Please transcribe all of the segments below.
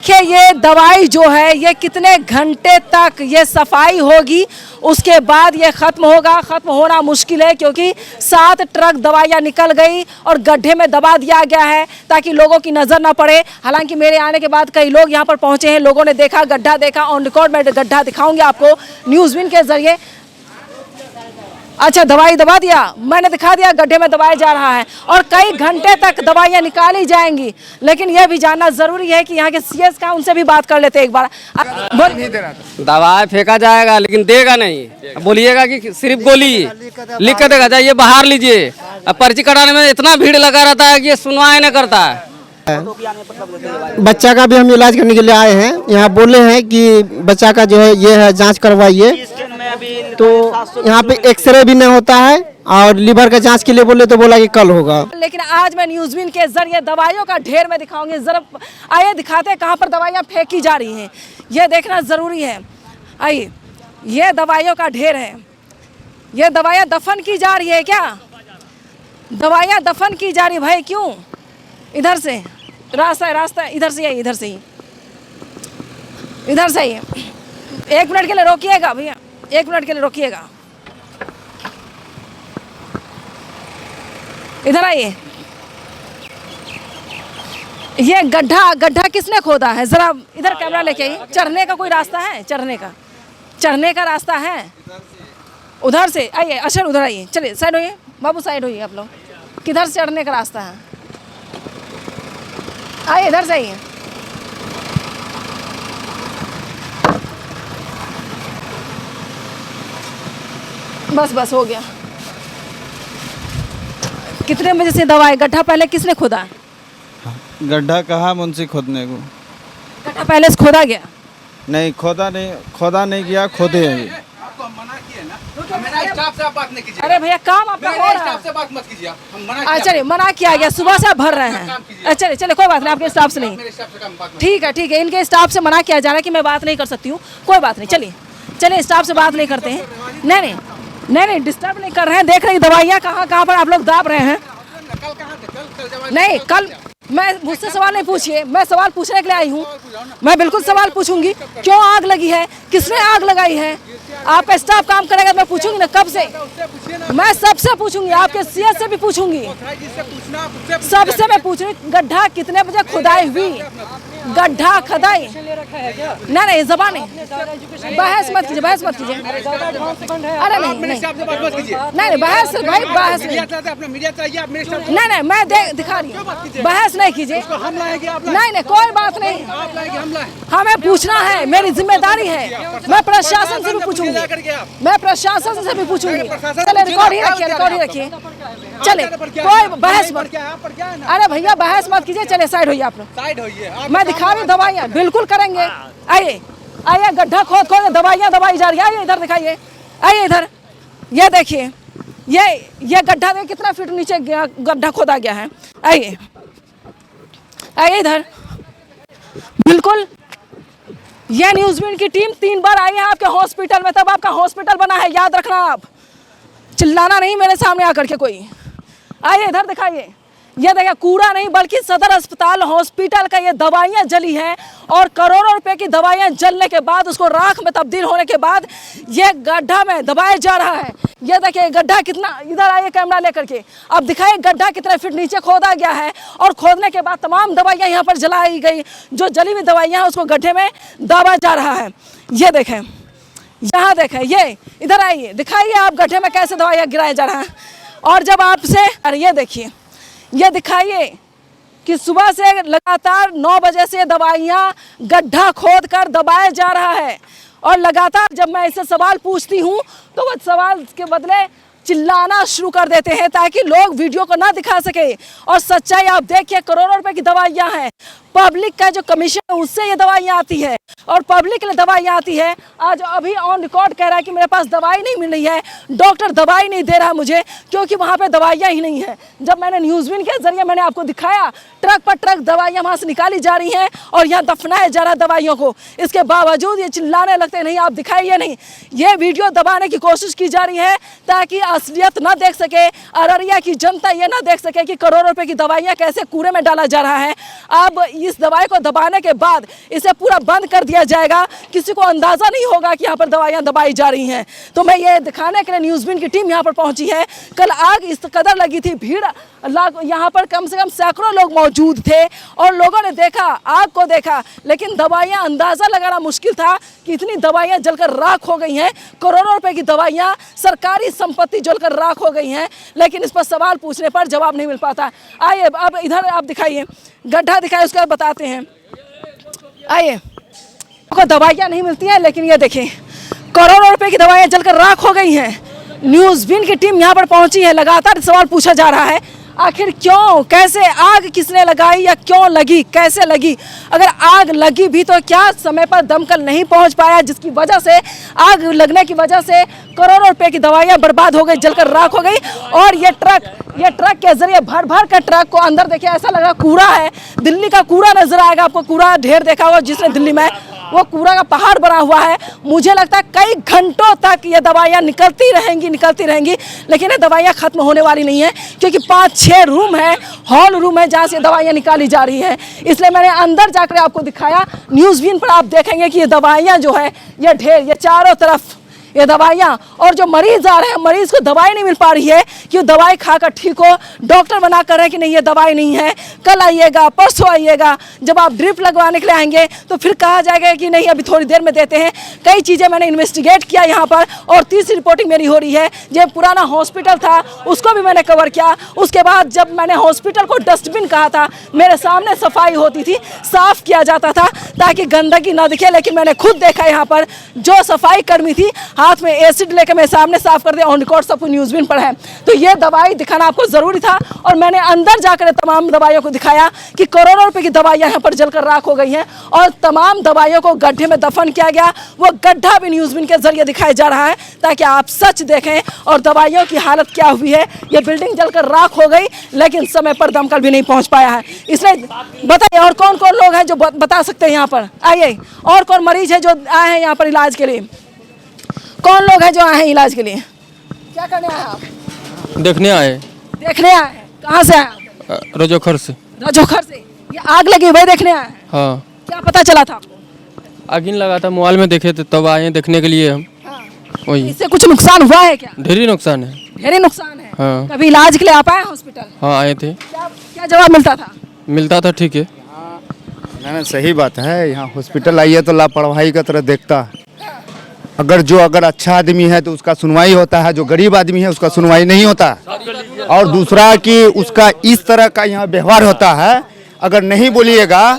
देखिए ये दवाई जो है ये कितने घंटे तक ये सफाई होगी, उसके बाद ये ख़त्म होगा। ख़त्म होना मुश्किल है क्योंकि 7 ट्रक दवाइयाँ निकल गई और गड्ढे में दबा दिया गया है ताकि लोगों की नज़र ना पड़े। हालांकि मेरे आने के बाद कई लोग यहाँ पर पहुँचे हैं, लोगों ने देखा, गड्ढा देखा। ऑन रिकॉर्ड मैं गड्ढा दिखाऊंगी आपको न्यूज़विन के ज़रिए। अच्छा, दवाई दबा दिया, मैंने दिखा दिया, गड्ढे में दबाया जा रहा है और कई घंटे तक दवाइयाँ निकाली जाएंगी। लेकिन यह भी जानना जरूरी है कि यहाँ के सीएस का, उनसे भी बात कर लेते हैं एक बार। दवाई फेंका जाएगा लेकिन देगा नहीं। बोलिएगा कि सिर्फ गोली लिख कर देगा, जाइए बाहर लीजिए। अब पर्ची कटाने में इतना भीड़ लगा रहता है कि ये सुनवाई नहीं करता है। बच्चा का भी हम इलाज करने के लिए आए हैं। यहाँ बोले हैं कि बच्चा का जो है ये है, जांच करवाइए। तो यहाँ पे एक्सरे भी नहीं होता है और लीवर का जांच के लिए बोले तो बोला कि कल होगा। लेकिन आज मैं न्यूज़विन के जरिए दवाइयों का ढेर में दिखाऊंगी। जरा आइए दिखाते हैं कहाँ पर दवाइयाँ फेंकी जा रही हैं, ये देखना ज़रूरी है। आइए, ये दवाइयों का ढेर है। ये दवाइयाँ दफन की जा रही है क्या? दवाइयाँ दफन की जा रही है भाई, क्यों? इधर से रास्ता है, रास्ता है, इधर से ही, इधर से ही, इधर से ही। 1 मिनट के लिए रोकिएगा भैया, 1 मिनट के लिए रोकिएगा। इधर आइए। ये गड्ढा किसने खोदा है? जरा इधर कैमरा लेके आइए। चढ़ने का कोई रास्ता है? चढ़ने का रास्ता है उधर से। आइए अशर, उधर आइए, चलिए साइड होइए बाबू, साइड होइए आप लोग। किधर से चढ़ने का रास्ता है? आइए इधर से आइए। बस हो गया। कितने बजे से दवाई? गड्ढा पहले किसने खोदा? गड्ढा कहा मुंशी खोदने को? गड्ढा पहले से खोदा गया? नहीं, खोदा नहीं गया, खोदे हैं। मेरा स्टाफ से आप बात नहीं कीजिए। अरे भैया काम आपका हो रहा है। स्टाफ से बात मत कीजिए आप। हम चलिए, मना किया गया, सुबह से आप भर रहे हैं। चलिए कोई बात नहीं, आपके स्टाफ से नहीं। ठीक है, इनके स्टाफ से मना किया जा रहा है कि मैं बात नहीं कर सकती हूँ। कोई बात नहीं, चलिए स्टाफ से बात नहीं करते हैं। नहीं डिस्टर्ब नहीं कर रहे हैं। देख रहे हैं दवाइयाँ कहाँ पर आप लोग दाब रहे हैं। नहीं, कल मुझसे सवाल नहीं पूछिए, मैं सवाल पूछने के लिए आई हूँ। मैं बिल्कुल सवाल पूछूंगी, क्यों आग लगी है, किसने आग लगाई है? आपका स्टाफ काम करेगा, मैं पूछूंगी ना कब से। मैं सबसे पूछूंगी, आपके सीएस से भी पूछूंगी, सबसे मैं पूछूंगी। गड्ढा कितने बजे खुदाई हुई? गड्ढा खुदाई नहीं, जबान नहीं, बहस मत कीजिए। अरे नहीं, बहस भाई, बहस नहीं, मैं दिखा रही हूँ। बहस नहीं कीजिए। नहीं, कोई बात नहीं, हमें पूछना है, मेरी जिम्मेदारी है। मैं प्रशासन से भी पूछूंगी, चले रिकॉर्ड ही रखिए। चले, कोई बहस मत। अरे भैया बहस मत कीजिए, चले साइड होइए आप लोग। मैं दिखा रही हूँ दवाइयाँ, बिल्कुल करेंगे। आइए गड्ढा खोद दवाइयाँ दवाई जा रही है। आइए इधर दिखाइए, आइए इधर। ये देखिए, ये गड्ढा देखिए कितना फीट नीचे गड्ढा खोदा गया है। आइए इधर, बिल्कुल। ये न्यूज़विन की टीम 3 बार आई है आपके हॉस्पिटल में, तब आपका हॉस्पिटल बना है, याद रखना। आप चिल्लाना नहीं मेरे सामने आकर के कोई। आइए इधर दिखाइए। ये देखिए, कूड़ा नहीं बल्कि सदर अस्पताल हॉस्पिटल का ये दवाइयाँ जली हैं और करोड़ों रुपए की दवाइयाँ जलने के बाद, उसको राख में तब्दील होने के बाद ये गड्ढा में दबाया जा रहा है। ये देखिए गड्ढा कितना, इधर आइए कैमरा लेकर के, अब दिखाइए गड्ढा कितने फीट नीचे खोदा गया है और खोदने के बाद तमाम दवाइयाँ यहाँ पर जलाई गई। जो जली हुई दवाइयाँ हैं उसको गड्ढे में दबा जा रहा है। ये देखें, यहाँ देखें, ये इधर आइए, दिखाइए आप गड्ढे में कैसे दवाइयाँ गिराया जा रहा है। और जब आपसे, अरे ये देखिए, ये दिखाइए कि सुबह से लगातार 9 बजे से दवाइयाँ गड्ढा खोद कर दबाया जा रहा है। और लगातार जब मैं इससे सवाल पूछती हूँ तो वो सवाल के बदले चिल्लाना शुरू कर देते हैं ताकि लोग वीडियो को ना दिखा सके। और सच्चाई आप देखिए, करोड़ों रुपए की दवाइयाँ हैं। पब्लिक का जो कमीशन है उससे ये दवाइयाँ आती है और पब्लिक के लिए दवाइयाँ आती है। आज अभी ऑन रिकॉर्ड कह रहा है कि मेरे पास दवाई नहीं मिल रही है, डॉक्टर दवाई नहीं दे रहा मुझे, क्योंकि वहाँ पे दवाइयाँ ही नहीं है। जब मैंने न्यूज़विन के जरिए मैंने आपको दिखाया, ट्रक पर ट्रक दवाइयाँ वहाँ से निकाली जा रही हैं और यहाँ दफनाया जा रहा है दवाइयों को। इसके बावजूद ये चिल्लाने लगते नहीं, आप दिखाइए नहीं। ये वीडियो दबाने की कोशिश की जा रही है ताकि असलियत ना देख सके, अररिया की जनता ये ना देख सके कि करोड़ों रुपए की दवाइयाँ कैसे कूड़े में डाला जा रहा है। अब कि इस दवाई को दबाने के बाद इसे पूरा बंद कर दिया जाएगा, किसी को अंदाज़ा नहीं होगा कि यहाँ पर दवाइयाँ दबाई जा रही हैं। तो मैं ये दिखाने के लिए न्यूज़बीन की टीम यहाँ पर पहुँची है। कल आग इस कदर लगी थी, भीड़ यहाँ पर कम से कम सैकड़ों लोग मौजूद थे और लोगों ने देखा, आग को देखा, लेकिन दवाइयाँ अंदाज़ा लगाना मुश्किल था कि इतनी दवाइयाँ जलकर राख हो गई हैं। करोड़ों रुपए की दवाइयाँ, सरकारी संपत्ति जलकर राख हो गई हैं, लेकिन इस पर सवाल पूछने पर जवाब नहीं मिल पाता। आइए अब इधर आप दिखाइए, गड्ढा दिखाइए, उसके बाद बताते हैं। आइए, को दवाइयाँ नहीं मिलती हैं, लेकिन ये देखिए करोड़ों रुपए की दवाइयाँ जलकर राख हो गई हैं। न्यूज़बीन की टीम यहाँ पर पहुंची है। लगातार सवाल पूछा जा रहा है, आखिर क्यों, कैसे, आग किसने लगाई या क्यों लगी, कैसे लगी? अगर आग लगी भी तो क्या समय पर दमकल नहीं पहुंच पाया, जिसकी वजह से, आग लगने की वजह से करोड़ों रुपए की दवाइयां बर्बाद हो गई, जलकर राख हो गई। और ये ट्रक के जरिए भर भर कर ट्रक को अंदर देखिए, ऐसा लग रहा कूड़ा है, दिल्ली का कूड़ा नजर आएगा आपको। कूड़ा ढेर देखा होगा जिसने दिल्ली में, वो कूड़ा का पहाड़ बना हुआ है। मुझे लगता है कई घंटों तक ये दवाइयाँ निकलती रहेंगी, लेकिन ये दवाइयाँ खत्म होने वाली नहीं है, क्योंकि 5-6 रूम है, हॉल रूम है, जहाँ से दवाइयाँ निकाली जा रही है। इसलिए मैंने अंदर जाकर आपको दिखाया। न्यूज़बीन पर आप देखेंगे कि ये दवाइयाँ जो है, ये ढेर, ये चारों तरफ ये दवाइयाँ, और जो मरीज आ रहे हैं, मरीज को दवाई नहीं मिल पा रही है कि वो दवाई खाकर ठीक हो। डॉक्टर मना कर रहे हैं कि नहीं ये दवाई नहीं है, कल आइएगा, परसों आइएगा। जब आप ड्रिप लगवाने के लिए आएंगे तो फिर कहा जाएगा कि नहीं अभी थोड़ी देर में देते हैं। कई चीज़ें मैंने इन्वेस्टिगेट किया यहाँ पर, और तीसरी रिपोर्टिंग मेरी हो रही है। जब पुराना हॉस्पिटल था उसको भी मैंने कवर किया। उसके बाद जब मैंने हॉस्पिटल को डस्टबिन कहा था, मेरे सामने सफाई होती थी, साफ किया जाता था ताकि गंदगी ना दिखे, लेकिन मैंने खुद देखा यहाँ पर जो सफाई कर्मी थी, हाथ में एसिड लेकर मेरे सामने साफ कर दिया। ऑन रिकॉर्ड सब कुछ न्यूज़बीन पर है। तो ये दवाई दिखाना आपको जरूरी था, और मैंने अंदर जाकर तमाम दवाइयों को दिखाया कि करोड़ों रुपए की दवाइयां यहाँ पर जलकर राख हो गई हैं, और तमाम दवाइयों को गड्ढे में दफन किया गया। वो गड्ढा भी न्यूज़बीन के जरिए दिखाया जा रहा है ताकि आप सच देखें और दवाइयों की हालत क्या हुई है। ये बिल्डिंग जलकर राख हो गई, लेकिन समय पर दमकल भी नहीं पहुँच पाया है। इसलिए बताइए और कौन कौन लोग हैं जो बता सकते हैं यहाँ पर? आइए, और कौन मरीज है जो आए हैं यहाँ पर इलाज के लिए? कौन लोग हैं जो आए हैं इलाज के लिए? क्या करने आए आप? देखने आए। देखने आए हैं? कहाँ से आए? रजोखर से। रजोखर से? ये आग लगी वही देखने आए हैं? हाँ। क्या पता चला था आपको? आगिन लगा था, मोबाइल में देखे थे, तब आए देखने के लिए हम। हाँ। वही। इससे कुछ नुकसान हुआ है क्या? ढेरी नुकसान है। ढेरी नुकसान है। हाँ। कभी इलाज के लिए आप आए हॉस्पिटल? हाँ आए थे। क्या जवाब मिलता था? मिलता था ठीक है। ना सही बात है। यहाँ हॉस्पिटल आइए तो लापरवाही का तरह देखता है। अगर अच्छा आदमी है तो उसका सुनवाई होता है, जो गरीब आदमी है उसका सुनवाई नहीं होता। और दूसरा कि उसका इस तरह का यहाँ व्यवहार होता है। अगर नहीं बोलिएगा,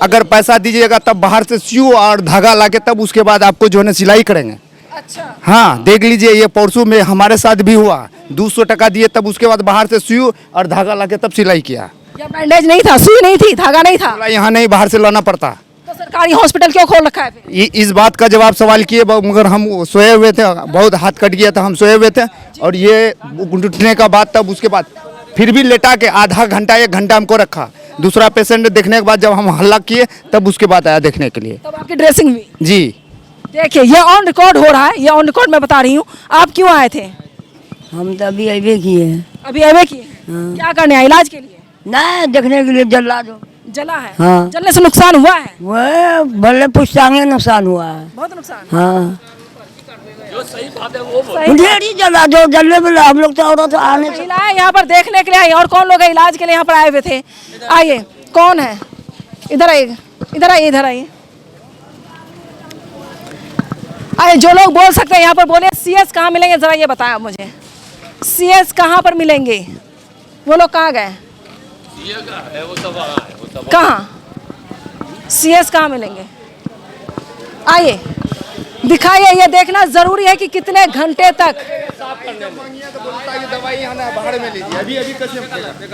अगर पैसा दीजिएगा तब बाहर से सियो और धागा लाके तब उसके बाद आपको जो है ना सिलाई करेंगे। अच्छा। हाँ देख लीजिए, ये परसों में हमारे साथ भी हुआ। 200 टका दिए तब उसके बाद बाहर से सियो और धागा लाके तब सिलाई किया। या बैंडेज नहीं था, सुई नहीं थी, धागा नहीं था? यहाँ नहीं, बाहर से लाना पड़ता। तो सरकारी हॉस्पिटल क्यों खोल रखा है फिर? इस बात का जवाब सवाल किए, मगर हम सोए हुए थे, बहुत हाथ कट गया था, हम सोए हुए थे। और ये उठने का बाद तब उसके बाद फिर भी लेटा के आधा घंटा 1 घंटा हमको रखा। दूसरा पेशेंट देखने के बाद जब हम हल्ला किए तब उसके बाद आया देखने के लिए। तब आपकी ड्रेसिंग हुई? जी। देखिए ये ऑन रिकॉर्ड हो रहा है, ये ऑन रिकॉर्ड मैं बता रही हूँ। आप क्यों आए थे? हम तो अभी अबे किए हैं। अभी अबे किए हैं? क्या करने आए? इलाज के लिए? नहीं, देखने के लिए जला दो। जला है? हाँ। जलने से नुकसान हुआ है? वो भले पुश्तांगे नुकसान हुआ है। बहुत नुकसान। हाँ, ढेरी जला दो, जलने में हम लोग तो औरत आने से। महिलाएं यहाँ पर देखने के लिए आई, और कौन लोग हैं इलाज के लिए यहाँ पर आए हुए थे? आइए, कौन है? इधर आइए, इधर आइए, इधर आइए। आइए, जो लोग बोल सकते हैं यहाँ पर बोले। सीएस कहाँ मिलेंगे जरा ये बताया मुझे। सीएस कहाँ पर मिलेंगे? वो लोग कहाँ गए? कहाँ सीएस कहाँ मिलेंगे? आइए दिखाइए, ये देखना जरूरी है कि कितने घंटे तक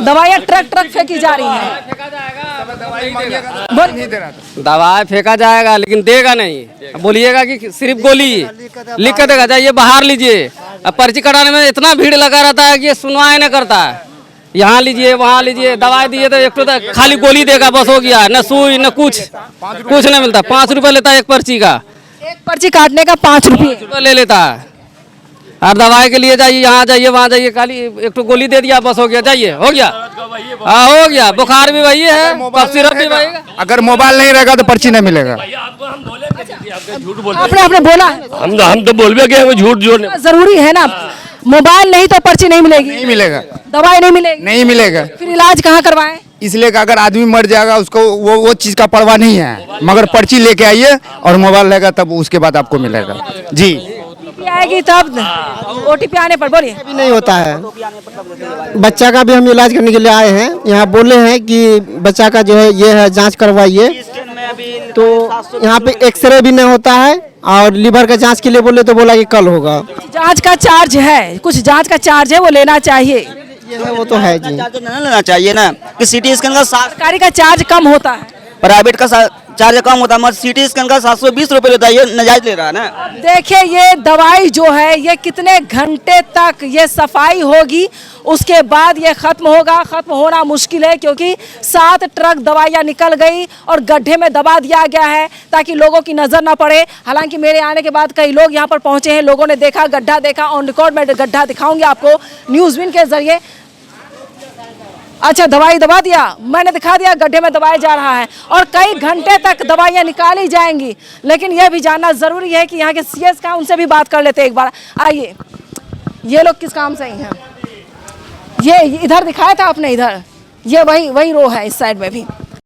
दवाइयाँ ट्रक फेंकी जा रही हैं। दवाई फेंका जाएगा लेकिन देगा नहीं। बोलिएगा कि सिर्फ गोली लिख कर देगा, जाइए बाहर लीजिए। अब पर्ची कटाने में इतना भीड़ लगा रहता है कि ये सुनवाई नहीं करता है। यहाँ लीजिए, वहाँ लीजिए, दवाई दिए तो एक तो खाली गोली देगा, बस हो गया। न सुई न कुछ नहीं मिलता। 5 रुपये लेता है एक पर्ची का। एक पर्ची काटने का 5 रुपये ले लेता है। और दवाई के लिए जाइए, यहाँ जाइए, वहाँ जाइए, खाली एक तो गोली दे दिया, बस हो गया, जाइए, हो गया। हाँ हो गया, बुखार भी वही है, कफ सिरप भी वही है। अगर मोबाइल नहीं रहेगा तो पर्ची नहीं मिलेगा। आपने बोला हम तो बोल भी गए हमें झूठ जो जरूरी है ना, मोबाइल नहीं तो पर्ची नहीं मिलेगी, नहीं मिलेगा, दवाई नहीं मिलेगी, नहीं मिलेगा। फिर इलाज कहाँ करवाएं? इसलिए कि अगर आदमी मर जाएगा उसको वो चीज़ का परवाह नहीं है, मगर पर्ची लेके आइए और मोबाइल रहेगा तब उसके बाद आपको मिलेगा। जी OTP आएगी तब, OTP आने पर बोलिए। भी नहीं होता है। बच्चा का भी हम इलाज करने के लिए आए हैं, यहाँ बोले हैं कि बच्चा का जो है ये है जांच करवाइए, तो यहाँ पे एक्सरे भी नहीं होता है और लीवर का जांच के लिए बोले तो बोला कि कल होगा। जांच का चार्ज है, कुछ जांच का चार्ज है, वो लेना चाहिए। ये है वो तो है जी। चार्ज नहीं लेना चाहिए ना, कि सिटी स्कैन का सरकारी का चार्ज कम होता है, प्राइवेट का चार्ज कम होता है, मगर सिटी स्कैन का 720 रुपये लेता है, ये नजायज ले रहा है ना। देखिए ये दवाई जो है ये कितने घंटे तक ये सफाई होगी, उसके बाद ये खत्म होगा। खत्म होना मुश्किल है क्योंकि 7 ट्रक दवाइयाँ निकल गई और गड्ढे में दबा दिया गया है ताकि लोगों की नज़र ना पड़े। हालांकि मेरे आने के बाद कई लोग यहाँ पर पहुँचे हैं, लोगों ने देखा, गड्ढा देखा, ऑन रिकॉर्ड में गड्ढा दिखाऊंगी आपको न्यूज़विन के जरिए। अच्छा, दवाई दबा दिया, मैंने दिखा दिया गड्ढे में दबाया जा रहा है और कई घंटे तक दवाइयाँ निकाली जाएंगी। लेकिन यह भी जानना ज़रूरी है कि यहाँ के CS का, उनसे भी बात कर लेते हैं एक बार। आइए, ये लोग किस काम से ही हैं? ये इधर दिखाया था आपने, इधर ये वही रो है, इस साइड में भी।